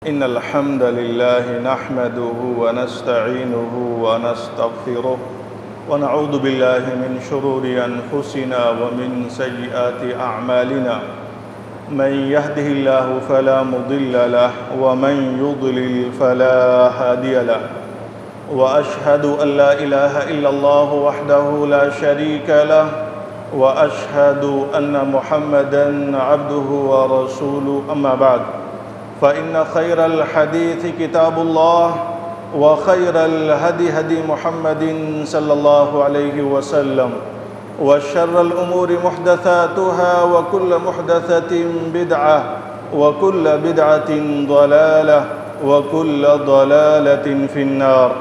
إن الحمد لله نحمده ونستعينه ونستغفره ونعوذ بالله من شرور أنفسنا ومن سيئات أعمالنا من يهده الله فلا مضل له ومن يضلل فلا هادي له وأشهد أن لا إله إلا الله وحده لا شريك له وأشهد أن محمدًا عبده ورسوله أما بعد فإن خير الحديث كتاب الله وخير الهدي هدي محمد صلى الله عليه وسلم وشر الأمور محدثاتها وكل محدثة بدعة وكل بدعة ضلالة وكل ضلالة في النار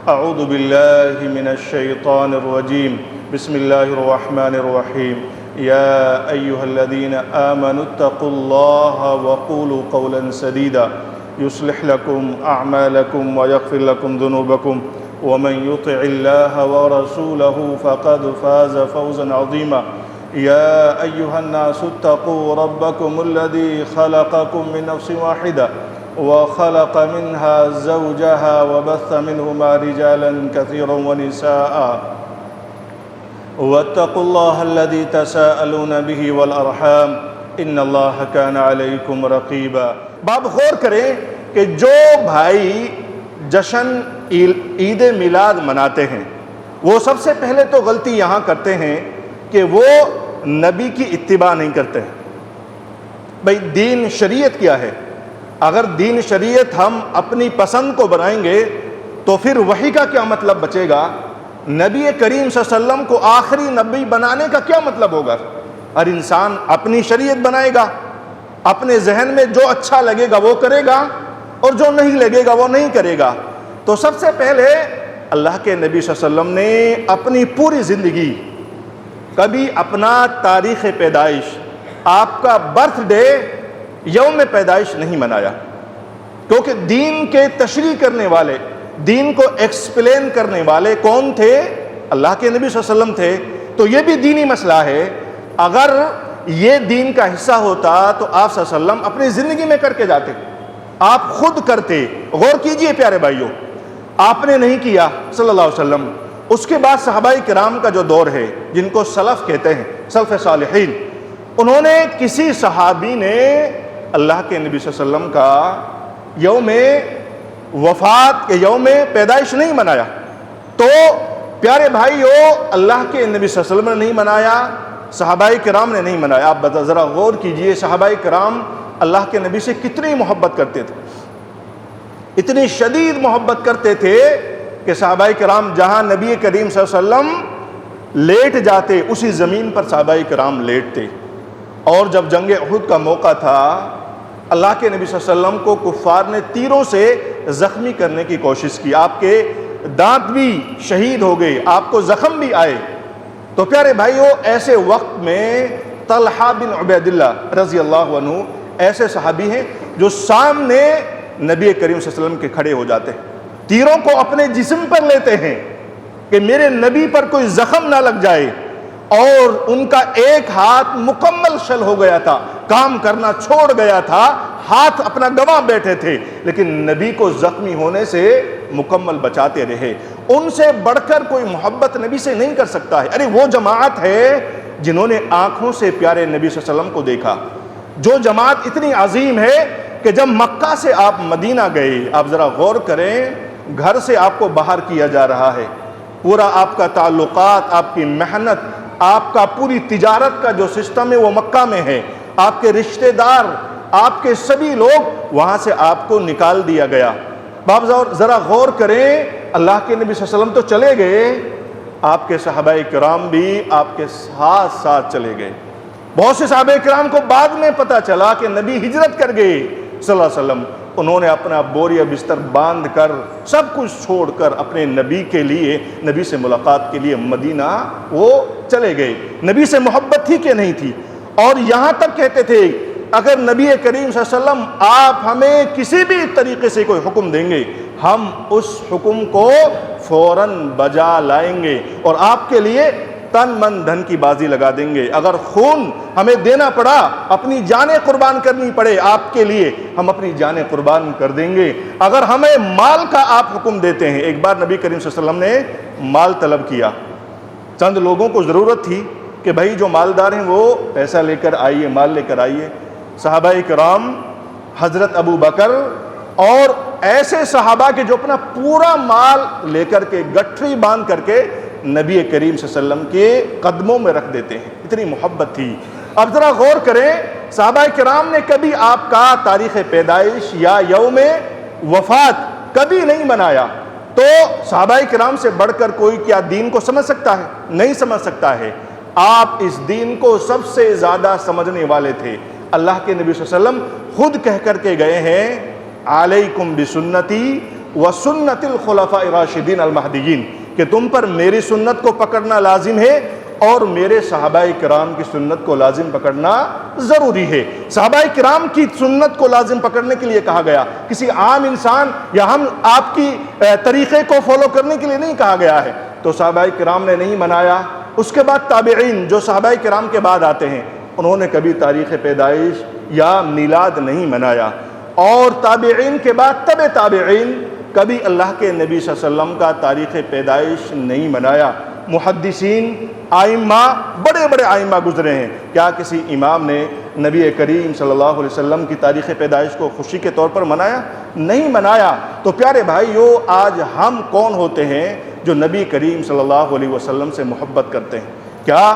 أعوذ بالله من الشيطان الرجيم بسم الله الرحمن الرحيم يا أيها الذين آمنوا اتقوا الله وقولوا قولا سديدا يصلح لكم أعمالكم ويغفر لكم ذنوبكم ومن يطع الله ورسوله فقد فاز فوزا عظيما يا أيها الناس اتقوا ربكم الذي خلقكم من نفس واحدة وخلق منها زوجها وبث منهما رجالا كثيرا ونساء واتقوا الله الذي تساءلون به والأرحام ان اللہ کان علیکم رقیبا۔ باب غور کریں کہ جو بھائی جشن عید میلاد مناتے ہیں وہ سب سے پہلے تو غلطی یہاں کرتے ہیں کہ وہ نبی کی اتباع نہیں کرتے ہیں۔ بھئی دین شریعت کیا ہے؟ اگر دین شریعت ہم اپنی پسند کو بنائیں گے تو پھر وحی کا کیا مطلب بچے گا؟ نبی کریم صلی اللہ علیہ وسلم کو آخری نبی بنانے کا کیا مطلب ہوگا؟ ہر انسان اپنی شریعت بنائے گا، اپنے ذہن میں جو اچھا لگے گا وہ کرے گا اور جو نہیں لگے گا وہ نہیں کرے گا۔ تو سب سے پہلے اللہ کے نبی صلی اللہ علیہ وسلم نے اپنی پوری زندگی کبھی اپنا تاریخ پیدائش، آپ کا برتھ ڈے، یوم پیدائش نہیں منایا، کیونکہ دین کے تشریح کرنے والے، دین کو ایکسپلین کرنے والے کون تھے؟ اللہ کے نبی صلی اللہ علیہ وسلم تھے۔ تو یہ بھی دینی مسئلہ ہے۔ اگر یہ دین کا حصہ ہوتا تو آپ صلی اللہ علیہ وسلم اپنی زندگی میں کر کے جاتے، آپ خود کرتے۔ غور کیجئے پیارے بھائیوں، آپ نے نہیں کیا صلی اللہ علیہ وسلم۔ اس کے بعد صحابہ کرام کا جو دور ہے، جن کو سلف کہتے ہیں، سلف صالحین، انہوں نے کسی صحابی نے اللہ کے نبی صلی اللہ علیہ وسلم کا یوم وفات کے یوم پیدائش نہیں منایا۔ تو پیارے بھائیو، اللہ کے نبی صلی اللہ علیہ وسلم نے نہیں منایا، صحابہ کرام نے نہیں منایا۔ آپ ذرا غور کیجئے، صحابہ کرام اللہ کے نبی سے کتنی محبت کرتے تھے، اتنی شدید محبت کرتے تھے کہ صحابہ کرام جہاں نبی کریم صلی اللہ علیہ وسلم لیٹ جاتے اسی زمین پر صحابہ کرام لیٹتے۔ اور جب جنگ احد کا موقع تھا، اللہ کے نبی صلی اللہ علیہ وسلم کو کفار نے تیروں سے زخمی کرنے کی کوشش کی، آپ کے دانت بھی شہید ہو گئے، آپ کو زخم بھی آئے۔ تو پیارے بھائیو، ایسے وقت میں طلحہ بن عبید اللہ رضی اللہ عنہ ایسے صحابی ہیں جو سامنے نبی کریم صلی اللہ علیہ وسلم کے کھڑے ہو جاتے ہیں، تیروں کو اپنے جسم پر لیتے ہیں کہ میرے نبی پر کوئی زخم نہ لگ جائے۔ اور ان کا ایک ہاتھ مکمل شل ہو گیا تھا، کام کرنا چھوڑ گیا تھا، ہاتھ اپنا گواں بیٹھے تھے، لیکن نبی کو زخمی ہونے سے مکمل بچاتے رہے۔ ان سے بڑھ کر کوئی محبت نبی سے نہیں کر سکتا ہے۔ ارے وہ جماعت ہے جنہوں نے آنکھوں سے پیارے نبی صلی اللہ علیہ وسلم کو دیکھا، جو جماعت اتنی عظیم ہے کہ جب مکہ سے آپ مدینہ گئے، آپ ذرا غور کریں، گھر سے آپ کو باہر کیا جا رہا ہے، پورا آپ کا تعلقات، آپ کی محنت، آپ کا پوری تجارت کا جو سسٹم ہے وہ مکہ میں ہے، آپ کے رشتہ دار، آپ کے سبھی لوگ وہاں سے آپ کو نکال دیا گیا۔ باپ ذرا غور کریں، اللہ کے نبی صلی اللہ علیہ وسلم تو چلے گئے، آپ کے صحابہ کرام بھی آپ کے ساتھ ساتھ چلے گئے۔ بہت سے صحابہ کرام کو بعد میں پتہ چلا کہ نبی ہجرت کر گئے صلی اللہ علیہ وسلم۔ انہوں نے اپنا بوریا بستر باندھ کر، سب کچھ چھوڑ کر اپنے نبی کے لیے، نبی سے ملاقات کے لیے مدینہ وہ چلے گئے۔ نبی سے محبت تھی کہ نہیں تھی؟ اور یہاں تک کہتے تھے اگر نبی کریم صلی اللہ علیہ وسلم آپ ہمیں کسی بھی طریقے سے کوئی حکم دیں گے، ہم اس حکم کو فوراً بجا لائیں گے اور آپ کے لیے تن من دھن کی بازی لگا دیں گے، اگر خون ہمیں دینا پڑا، اپنی جانیں قربان کرنی پڑے آپ کے لیے، ہم اپنی جانیں قربان کر دیں گے، اگر ہمیں مال کا آپ حکم دیتے ہیں۔ ایک بار نبی کریم صلی اللہ علیہ وسلم نے مال طلب کیا، چند لوگوں کو ضرورت تھی کہ بھائی جو مالدار ہیں وہ پیسہ لے کر آئیے، مال لے کر آئیے۔ صحابہ کرام، حضرت ابو بکر اور ایسے صحابہ کے جو اپنا پورا مال لے کر کے گٹھری باندھ کر کے نبی کریم صلی اللہ علیہ وسلم کے قدموں میں رکھ دیتے ہیں، اتنی محبت تھی۔ اب ذرا غور کریں، صحابہ کرام نے کبھی آپ کا تاریخ پیدائش یا یوم وفات کبھی نہیں منایا، تو صحابہ کرام سے بڑھ کر کوئی کیا دین کو سمجھ سکتا ہے؟ نہیں سمجھ سکتا ہے۔ آپ اس دین کو سب سے زیادہ سمجھنے والے تھے۔ اللہ کے نبی صلی اللہ علیہ وسلم خود کہہ کر کے گئے ہیں، علیکم بسنتی وسنت الخلفاء الراشدین المہدیین، کہ تم پر میری سنت کو پکڑنا لازم ہے اور میرے صحابہ کرام کی سنت کو لازم پکڑنا ضروری ہے۔ صحابہ کرام کی سنت کو لازم پکڑنے کے لیے کہا گیا، کسی عام انسان یا ہم آپ کی طریقے کو فالو کرنے کے لیے نہیں کہا گیا ہے۔ تو صحابہ کرام نے نہیں منایا۔ اس کے بعد تابعین جو صحابہ کرام کے بعد آتے ہیں، انہوں نے کبھی تاریخ پیدائش یا میلاد نہیں منایا، اور تابعین کے بعد تبع تابعین کبھی اللہ کے نبی صلی اللہ علیہ وسلم کا تاریخ پیدائش نہیں منایا۔ محدثین، آئمہ، بڑے بڑے آئمہ گزرے ہیں، کیا کسی امام نے نبی کریم صلی اللہ علیہ وسلم کی تاریخ پیدائش کو خوشی کے طور پر منایا؟ نہیں منایا۔ تو پیارے بھائیو، آج ہم کون ہوتے ہیں جو نبی کریم صلی اللہ علیہ وسلم سے محبت کرتے ہیں؟ کیا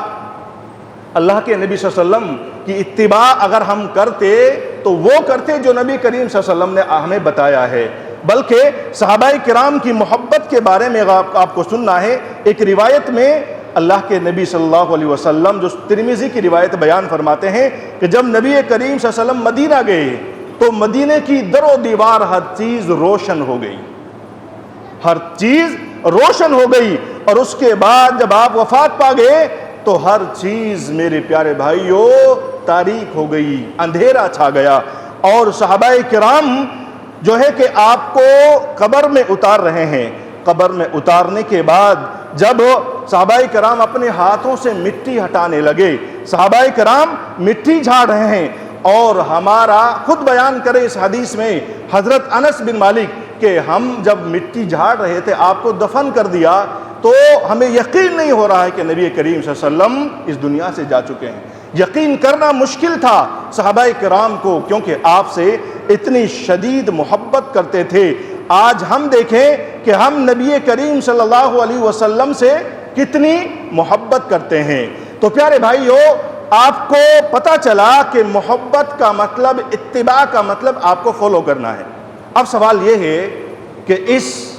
اللہ کے نبی صلی اللہ علیہ وسلم کی اتباع اگر ہم کرتے تو وہ کرتے جو نبی کریم صلی اللہ علیہ وسلم نے ہمیں بتایا ہے؟ بلکہ صحابہ کرام کی محبت کے بارے میں آپ کو سننا ہے۔ ایک روایت میں اللہ کے نبی صلی اللہ علیہ وسلم، جو ترمذی کی روایت بیان فرماتے ہیں کہ جب نبی کریم صلی اللہ علیہ وسلم مدینہ گئے تو مدینہ کی در و دیوار ہر چیز روشن ہو گئی، ہر چیز روشن ہو گئی، اور اس کے بعد جب آپ وفات پا گئے تو ہر چیز میرے پیارے بھائیوں تاریک ہو گئی، اندھیرا چھا گیا، اور صحابہ کرام جو ہے کہ آپ کو قبر میں اتار رہے ہیں۔ قبر میں اتارنے کے بعد جب صحابہ کرام اپنے ہاتھوں سے مٹی ہٹانے لگے، صحابہ کرام مٹی جھاڑ رہے ہیں، اور ہمارا خود بیان کرے اس حدیث میں حضرت انس بن مالک کہ ہم جب مٹی جھاڑ رہے تھے آپ کو دفن کر دیا تو ہمیں یقین نہیں ہو رہا ہے کہ نبی کریم صلی اللہ علیہ وسلم اس دنیا سے جا چکے ہیں۔ یقین کرنا مشکل تھا صحابہ کرام کو، کیونکہ آپ سے اتنی شدید محبت کرتے تھے۔ آج ہم دیکھیں کہ ہم نبی کریم صلی اللہ علیہ وسلم سے کتنی محبت کرتے ہیں۔ تو پیارے بھائیو، آپ کو پتہ چلا کہ محبت کا مطلب، اتباع کا مطلب آپ کو فالو کرنا ہے۔ اب سوال یہ ہے کہ اس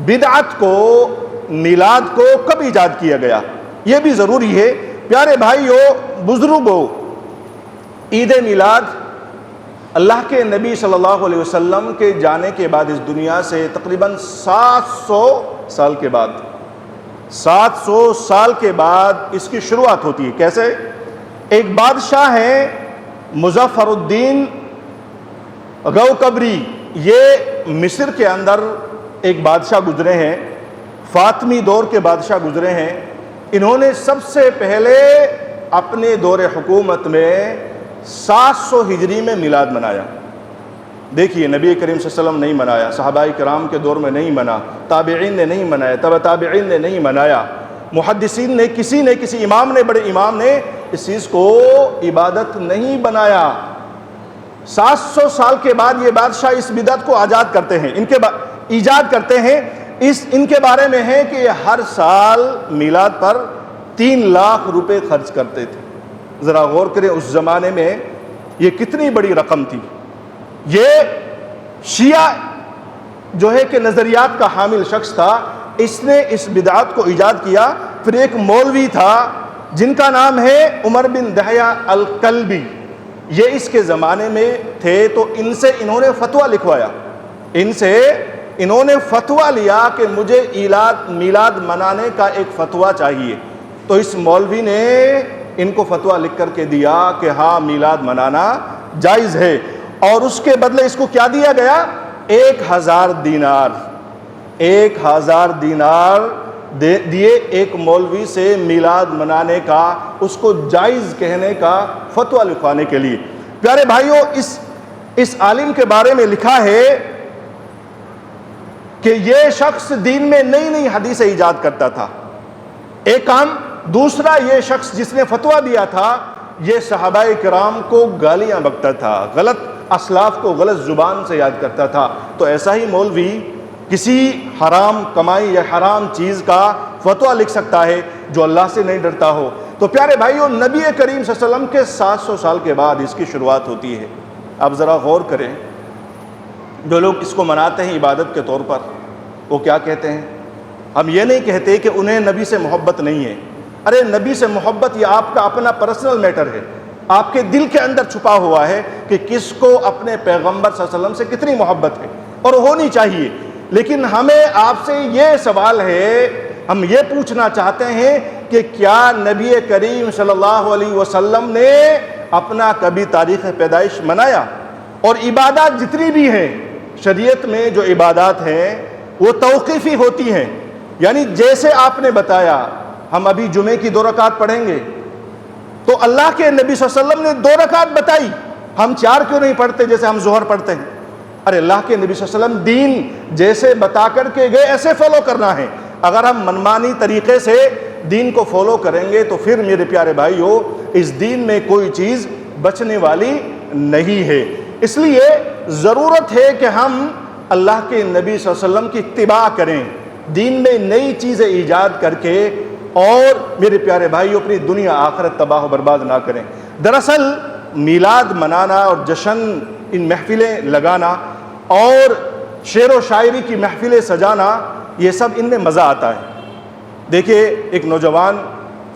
بدعت کو، میلاد کو کب ایجاد کیا گیا؟ یہ بھی ضروری ہے۔ پیارے بھائیو، بزرگوں، عید میلاد اللہ کے نبی صلی اللہ علیہ وسلم کے جانے کے بعد اس دنیا سے تقریباً 700 سال کے بعد، 700 سال کے بعد اس کی شروعات ہوتی ہے۔ کیسے؟ ایک بادشاہ ہیں مظفر الدین غوقبری، یہ مصر کے اندر ایک بادشاہ گزرے ہیں، فاطمی دور کے بادشاہ گزرے ہیں۔ انہوں نے سب سے پہلے اپنے دور حکومت میں 700 ہجری میں میلاد منایا۔ دیکھیے، نبی کریم صلی اللہ علیہ وسلم نہیں منایا، صحابہ کرام کے دور میں نہیں منا، تابعین نے نہیں منایا، تبع تابعین نے نہیں منایا، محدثین نے کسی امام نے، بڑے امام نے اس چیز کو عبادت نہیں بنایا۔ 700 سال کے بعد یہ بادشاہ اس بدعت کو ایجاد کرتے ہیں، ایجاد کرتے ہیں۔ ان کے بارے میں ہے کہ یہ ہر سال میلاد پر 3 لاکھ روپے خرچ کرتے تھے۔ ذرا غور کریں اس زمانے میں یہ کتنی بڑی رقم تھی۔ یہ شیعہ جو ہے کہ نظریات کا حامل شخص تھا، اس نے اس بدعت کو ایجاد کیا۔ پھر ایک مولوی تھا جن کا نام ہے عمر بن دحیہ الکلبی، یہ اس کے زمانے میں تھے، تو ان سے انہوں نے فتویٰ لکھوایا، انہوں نے فتویٰ لیا کہ مجھے میلاد منانے کا ایک فتویٰ چاہیے۔ تو اس مولوی نے ان کو فتویٰ لکھ کر کے دیا کہ ہاں میلاد منانا جائز ہے، اور اس کے بدلے اس کو کیا دیا گیا؟ 1000 دینار دیے ایک مولوی سے میلاد منانے کا، اس کو جائز کہنے کا فتویٰ لکھوانے کے لیے۔ پیارے بھائیوں، اس عالم کے بارے میں لکھا ہے کہ یہ شخص دین میں نئی نئی حدیثیں ایجاد کرتا تھا، ایک کام۔ دوسرا، یہ شخص جس نے فتویٰ دیا تھا یہ صحابہ کرام کو گالیاں بکتا تھا، غلط اسلاف کو غلط زبان سے یاد کرتا تھا۔ تو ایسا ہی مولوی کسی حرام کمائی یا حرام چیز کا فتویٰ لکھ سکتا ہے جو اللہ سے نہیں ڈرتا ہو؟ تو پیارے بھائیوں، نبی کریم صلی اللہ علیہ وسلم کے 700 سال کے بعد اس کی شروعات ہوتی ہے۔ آپ ذرا غور کریں، جو لوگ اس کو مناتے ہیں عبادت کے طور پر، وہ کیا کہتے ہیں؟ ہم یہ نہیں کہتے کہ انہیں نبی سے محبت نہیں ہے۔ ارے نبی سے محبت یہ آپ کا اپنا پرسنل میٹر ہے، آپ کے دل کے اندر چھپا ہوا ہے کہ کس کو اپنے پیغمبر صلی اللہ علیہ وسلم سے کتنی محبت ہے، اور ہونی چاہیے۔ لیکن ہمیں آپ سے یہ سوال ہے، ہم یہ پوچھنا چاہتے ہیں کہ کیا نبی کریم صلی اللہ علیہ وسلم نے اپنا کبھی تاریخ پیدائش منایا؟ اور عبادات جتنی بھی ہیں شریعت میں، جو عبادات ہیں وہ توقیفی ہوتی ہیں، یعنی جیسے آپ نے بتایا ہم ابھی جمعے کی 2 رکعت پڑھیں گے، تو اللہ کے نبی صلی اللہ علیہ وسلم نے 2 رکعت بتائی، ہم 4 کیوں نہیں پڑھتے جیسے ہم ظہر پڑھتے ہیں؟ ارے اللہ کے نبی صلی اللہ علیہ وسلم دین جیسے بتا کر کے گئے ایسے فالو کرنا ہے۔ اگر ہم منمانی طریقے سے دین کو فالو کریں گے تو پھر میرے پیارے بھائیوں اس دین میں کوئی چیز بچنے والی نہیں ہے۔ اس لیے ضرورت ہے کہ ہم اللہ کے نبی صلی اللہ علیہ وسلم کی اتباع کریں، دین میں نئی چیزیں ایجاد کر کے، اور میرے پیارے بھائیوں اپنی دنیا آخرت تباہ و برباد نہ کریں۔ دراصل میلاد منانا اور جشن، ان محفلیں لگانا اور شعر و شاعری کی محفلیں سجانا، یہ سب ان میں مزہ آتا ہے۔ دیکھیے، ایک نوجوان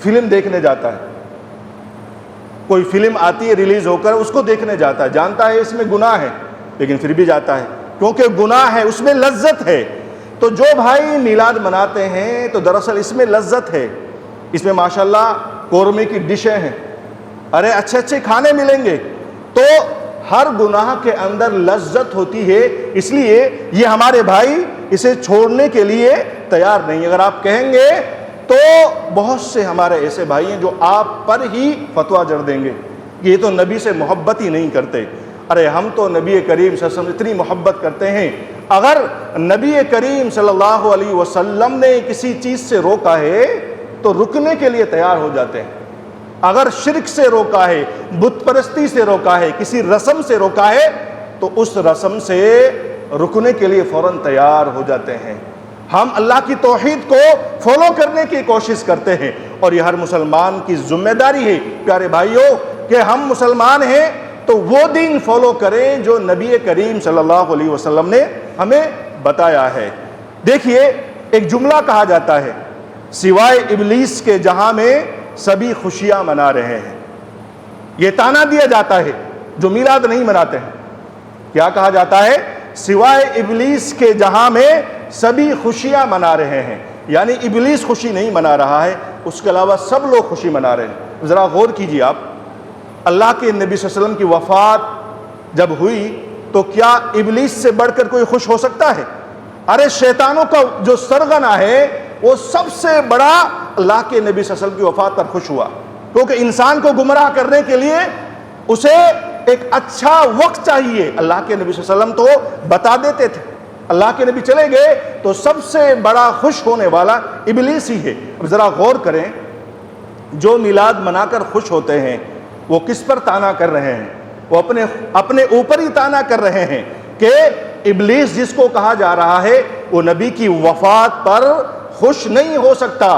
فلم دیکھنے جاتا ہے، کوئی فلم آتی ہے ریلیز ہو کر، اس کو دیکھنے جاتا ہے، جانتا ہے اس میں گناہ ہے لیکن پھر بھی جاتا ہے، کیونکہ گناہ ہے، اس میں لذت ہے۔ تو جو بھائی میلاد مناتے ہیں تو دراصل اس میں لذت ہے، اس میں ماشاءاللہ قورمے کی ڈشیں ہیں، ارے اچھے اچھے کھانے ملیں گے، تو ہر گناہ کے اندر لذت ہوتی ہے۔ اس لیے یہ ہمارے بھائی اسے چھوڑنے کے لیے تیار نہیں۔ اگر آپ کہیں گے تو بہت سے ہمارے ایسے بھائی ہیں جو آپ پر ہی فتویٰ جڑ دیں گے کہ یہ تو نبی سے محبت ہی نہیں کرتے۔ ارے ہم تو نبی کریم صلی اللہ علیہ وسلم اتنی محبت کرتے ہیں، اگر نبی کریم صلی اللہ علیہ وسلم نے کسی چیز سے روکا ہے تو رکنے کے لیے تیار ہو جاتے ہیں۔ اگر شرک سے روکا ہے، بت پرستی سے روکا ہے، کسی رسم سے روکا ہے تو اس رسم سے رکنے کے لیے فوراً تیار ہو جاتے ہیں۔ ہم اللہ کی توحید کو فالو کرنے کی کوشش کرتے ہیں، اور یہ ہر مسلمان کی ذمہ داری ہے پیارے بھائیوں کہ ہم مسلمان ہیں تو وہ دین فالو کریں جو نبی کریم صلی اللہ علیہ وسلم نے ہمیں بتایا ہے۔ دیکھیے، ایک جملہ کہا جاتا ہے، سوائے ابلیس کے جہاں میں سبھی خوشیاں منا رہے ہیں۔ یہ تانا دیا جاتا ہے جو میلاد نہیں مناتے ہیں۔ کیا کہا جاتا ہے؟ سوائے ابلیس کے جہاں میں سبھی خوشیاں منا رہے ہیں، یعنی ابلیس خوشی نہیں منا رہا ہے، اس کے علاوہ سب لوگ خوشی منا رہے ہیں۔ ذرا غور کیجیے آپ، اللہ کے نبی صلی اللہ علیہ وسلم کی وفات جب ہوئی تو کیا ابلیس سے بڑھ کر کوئی خوش ہو سکتا ہے؟ ارے شیطانوں کا جو سرغنہ ہے وہ سب سے بڑا اللہ کے نبی صلی اللہ علیہ وسلم کی وفات پر خوش ہوا، کیونکہ انسان کو گمراہ کرنے کے لیے اسے ایک اچھا وقت چاہیے۔ اللہ کے نبی صلی اللہ علیہ وسلم تو بتا دیتے تھے، اللہ کے نبی چلے گئے تو سب سے بڑا خوش ہونے والا ابلیس ہی ہے۔ اب ذرا غور کریں، جو میلاد منا کر خوش ہوتے ہیں وہ کس پر تانا کر رہے ہیں؟ وہ اپنے اوپر ہی تانا کر رہے ہیں کہ ابلیس جس کو کہا جا رہا ہے وہ نبی کی وفات پر خوش نہیں ہو سکتا،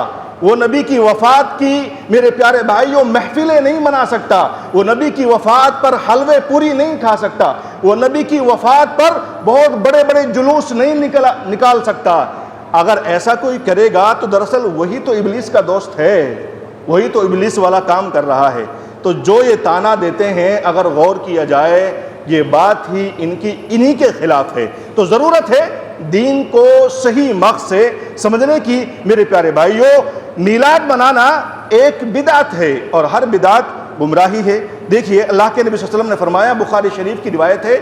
وہ نبی کی وفات کی میرے پیارے بھائیوں محفلیں نہیں منا سکتا، وہ نبی کی وفات پر حلوے پوری نہیں کھا سکتا، وہ نبی کی وفات پر بہت بڑے بڑے جلوس نہیں نکال سکتا۔ اگر ایسا کوئی کرے گا تو دراصل وہی تو ابلیس کا دوست ہے، وہی تو ابلیس والا کام کر رہا ہے۔ تو جو یہ تانا دیتے ہیں، اگر غور کیا جائے یہ بات ہی انہی کے خلاف ہے۔ تو ضرورت ہے دین کو صحیح مقصد سے سمجھنے کی۔ میرے پیارے بھائیوں، میلاد منانا ایک بدعت ہے اور ہر بدعت گمراہی ہے۔ دیکھیے، اللہ کے نبی صلی اللہ علیہ وسلم نے فرمایا، بخاری شریف کی روایت ہے،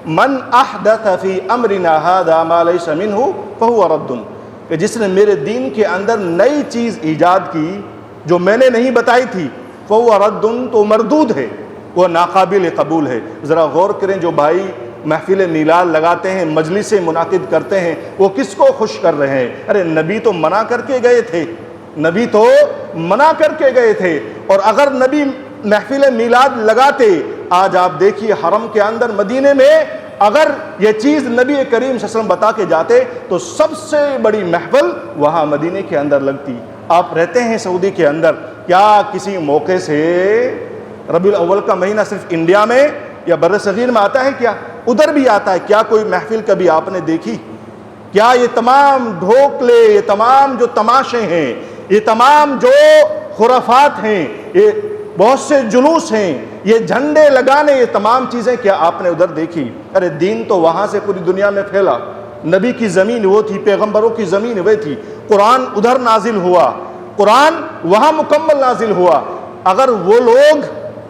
من احدث فی امرنا ھذا ما لیس منہ فہو رد۔ کہ جس نے میرے دین کے اندر نئی چیز ایجاد کی جو میں نے نہیں بتائی تھی، فَهُوَ رَدٌّ، تو مردود ہے، وہ ناقابل قبول ہے۔ ذرا غور کریں، جو بھائی محفل میلاد لگاتے ہیں، مجلسیں منعقد کرتے ہیں، وہ کس کو خوش کر رہے ہیں؟ ارے نبی تو منع کر کے گئے تھے، نبی تو منع کر کے گئے تھے۔ اور اگر نبی محفل میلاد لگاتے، آج آپ دیکھیے حرم کے اندر مدینے میں اگر یہ چیز نبی کریم صلی اللہ علیہ وسلم بتا کے جاتے تو سب سے بڑی محفل وہاں مدینے کے اندر لگتی۔ آپ رہتے ہیں سعودی کے اندر، کیا کسی موقع سے ربیع الاول کا مہینہ صرف انڈیا میں یا بر صغیر میں آتا ہے؟ کیا ادھر بھی آتا ہے؟ کیا کوئی محفل کبھی آپ نے دیکھی؟ کیا یہ تمام ڈھوکلے، یہ تمام جو تماشے ہیں، یہ تمام جو خرافات ہیں، یہ بہت سے جلوس ہیں، یہ جھنڈے لگانے، یہ تمام چیزیں کیا آپ نے ادھر دیکھی؟ ارے دین تو وہاں سے پوری دنیا میں پھیلا، نبی کی زمین وہ تھی، پیغمبروں کی زمین وہ تھی، قرآن ادھر نازل ہوا، قرآن وہاں مکمل نازل ہوا۔ اگر وہ لوگ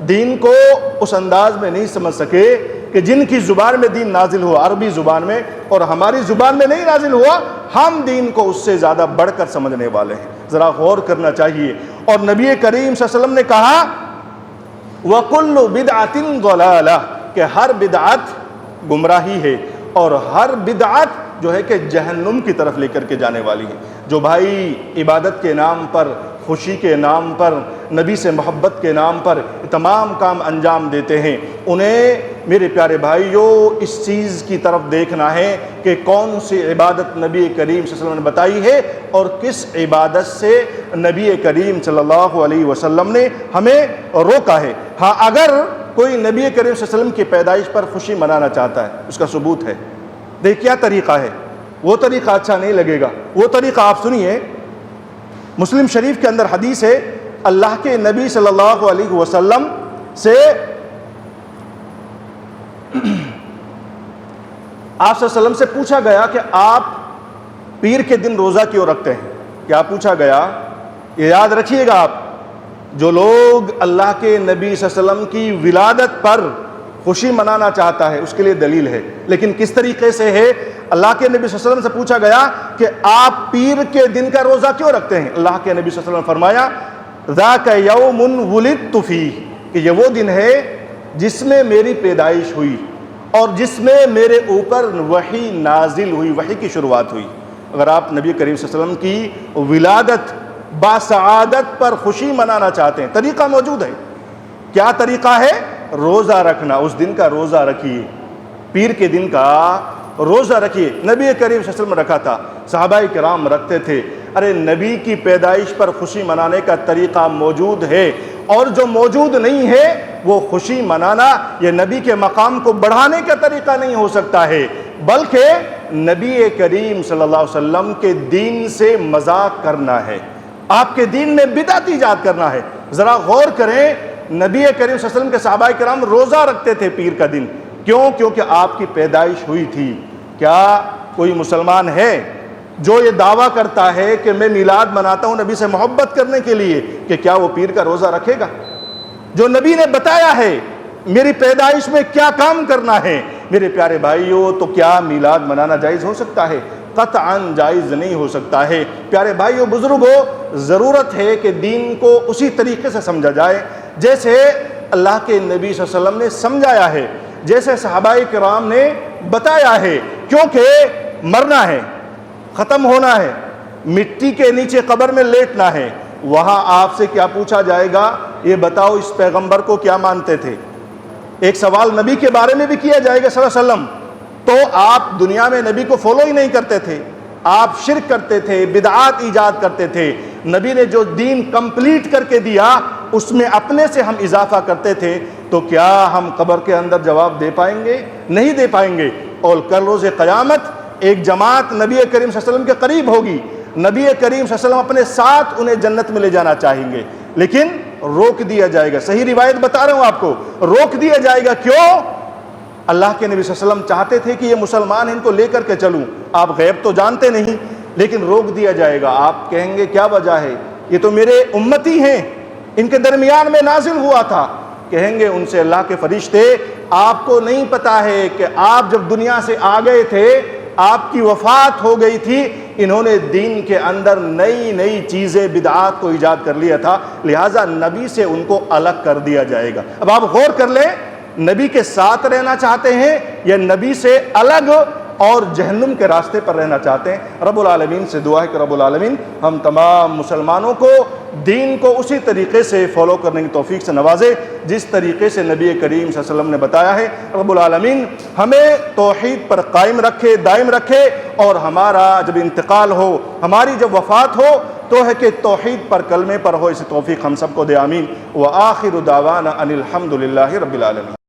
دین کو اس انداز میں نہیں سمجھ سکے کہ جن کی زبان میں دین نازل ہوا، عربی زبان میں، اور ہماری زبان میں نہیں نازل ہوا، ہم دین کو اس سے زیادہ بڑھ کر سمجھنے والے ہیں۔ ذرا غور کرنا چاہیے۔ اور نبی کریم صلی اللہ علیہ وسلم نے کہا وَكُلُّ بِدْعَةٍ ضَلَالَةٍ، کہ ہر بدعت گمراہی ہے اور ہر بدعت جو ہے کہ جہنم کی طرف لے کر کے جانے والی ہے۔ جو بھائی عبادت کے نام پر، خوشی کے نام پر، نبی سے محبت کے نام پر تمام کام انجام دیتے ہیں، انہیں میرے پیارے بھائیوں اس چیز کی طرف دیکھنا ہے کہ کون سی عبادت نبی کریم صلی اللہ علیہ وسلم نے بتائی ہے اور کس عبادت سے نبی کریم صلی اللہ علیہ وسلم نے ہمیں روکا ہے۔ ہاں، اگر کوئی نبی کریم صلی اللہ علیہ وسلم کی پیدائش پر خوشی منانا چاہتا ہے، اس کا ثبوت ہے، دیکھ کیا طریقہ ہے، وہ طریقہ اچھا نہیں لگے گا۔ وہ طریقہ آپ سنیے، مسلم شریف کے اندر حدیث ہے، اللہ کے نبی صلی اللہ علیہ وسلم سے آپ صلی اللہ علیہ وسلم سے پوچھا گیا کہ آپ پیر کے دن روزہ کیوں رکھتے ہیں؟ کیا پوچھا گیا؟ یہ یاد رکھیے گا، آپ جو لوگ اللہ کے نبی صلی اللہ علیہ وسلم کی ولادت پر خوشی منانا چاہتا ہے اس کے لیے دلیل ہے، لیکن کس طریقے سے ہے؟ اللہ کے نبی صلی اللہ علیہ وسلم سے پوچھا گیا کہ آپ پیر کے دن کا روزہ کیوں رکھتے ہیں؟ اللہ کے نبی صلی اللہ علیہ وسلم نے فرمایا ذاک یوم ولدت فیہ، کہ یہ وہ دن ہے جس میں میری پیدائش ہوئی اور جس میں میرے اوپر وحی نازل ہوئی، وحی کی شروعات ہوئی۔ اگر آپ نبی کریم صلی اللہ علیہ وسلم کی ولادت باسعادت پر خوشی منانا چاہتے ہیں، طریقہ موجود ہے۔ کیا طریقہ ہے؟ روزہ رکھنا، اس دن کا روزہ رکھیے، پیر کے دن کا روزہ رکھیے۔ نبی کریم صلی اللہ علیہ وسلم رکھا تھا، صحابہ کرام رکھتے تھے۔ ارے نبی کی پیدائش پر خوشی منانے کا طریقہ موجود ہے، اور جو موجود نہیں ہے وہ خوشی منانا یہ نبی کے مقام کو بڑھانے کا طریقہ نہیں ہو سکتا ہے، بلکہ نبی کریم صلی اللہ علیہ وسلم کے دین سے مذاق کرنا ہے، آپ کے دین میں بدعت ایجاد کرنا ہے۔ ذرا غور کریں، نبی کریم صلی اللہ علیہ وسلم کے صحابہ کرام روزہ رکھتے تھے پیر کا دن، کیوں؟ کیونکہ آپ کی پیدائش ہوئی تھی۔ کیا کوئی مسلمان ہے جو یہ دعویٰ کرتا ہے کہ میں میلاد مناتا ہوں نبی سے محبت کرنے کے لیے، کہ کیا وہ پیر کا روزہ رکھے گا؟ جو نبی نے بتایا ہے میری پیدائش میں کیا کام کرنا ہے، میرے پیارے بھائیوں، تو کیا میلاد منانا جائز ہو سکتا ہے؟ قطعاً جائز نہیں ہو سکتا ہے۔ پیارے بھائیوں، بزرگوں، ضرورت ہے کہ دین کو اسی طریقے سے سمجھا جائے جیسے اللہ کے نبی صلی اللہ علیہ وسلم نے سمجھایا ہے، جیسے صحابہ کرام نے بتایا ہے، کیونکہ مرنا ہے، ختم ہونا ہے، مٹی کے نیچے قبر میں لیٹنا ہے، وہاں آپ سے کیا پوچھا جائے گا؟ یہ بتاؤ اس پیغمبر کو کیا مانتے تھے؟ ایک سوال نبی کے بارے میں بھی کیا جائے گا صلی اللہ علیہ وسلم، تو آپ دنیا میں نبی کو فالو ہی نہیں کرتے تھے، آپ شرک کرتے تھے، بدعات ایجاد کرتے تھے، نبی نے جو دین کمپلیٹ کر کے دیا اس میں اپنے سے ہم اضافہ کرتے تھے، تو کیا ہم قبر کے اندر جواب دے پائیں گے؟ نہیں دے پائیں گے۔ اور کل روز قیامت ایک جماعت نبی کریم صلی اللہ علیہ وسلم کے قریب ہوگی، نبی کریم صلی اللہ علیہ وسلم اپنے ساتھ انہیں جنت میں لے جانا چاہیں گے، لیکن روک دیا جائے گا۔ صحیح روایت بتا رہا ہوں آپ کو، روک دیا جائے گا۔ کیوں؟ اللہ کے نبی صلی اللہ علیہ وسلم چاہتے تھے کہ یہ مسلمان ان کو لے کر کے چلوں، آپ غیب تو جانتے نہیں، لیکن روک دیا جائے گا۔ آپ کہیں گے کیا وجہ ہے؟ یہ تو میرے امتی ہیں، ان کے درمیان میں نازل ہوا تھا۔ کہیں گے ان سے اللہ کے فرشتے، آپ کو نہیں پتا ہے کہ آپ جب دنیا سے آ گئے تھے آپ کی وفات ہو گئی تھی، انہوں نے دین کے اندر نئی نئی چیزیں بدعات کو ایجاد کر لیا تھا، لہٰذا نبی سے ان کو الگ کر دیا جائے گا۔ اب آپ غور کر لیں، نبی کے ساتھ رہنا چاہتے ہیں یا نبی سے الگ اور جہنم کے راستے پر رہنا چاہتے ہیں؟ رب العالمین سے دعا ہے کہ رب العالمین ہم تمام مسلمانوں کو دین کو اسی طریقے سے فالو کرنے کی توفیق سے نوازے جس طریقے سے نبی کریم صلی اللہ علیہ وسلم نے بتایا ہے۔ رب العالمین ہمیں توحید پر قائم رکھے، دائم رکھے، اور ہمارا جب انتقال ہو، ہماری جب وفات ہو تو ہے کہ توحید پر، کلمے پر ہو، اس توفیق ہم سب کو دے، آمین۔ وآخر دعوانا ان الحمد للہ رب العالمین۔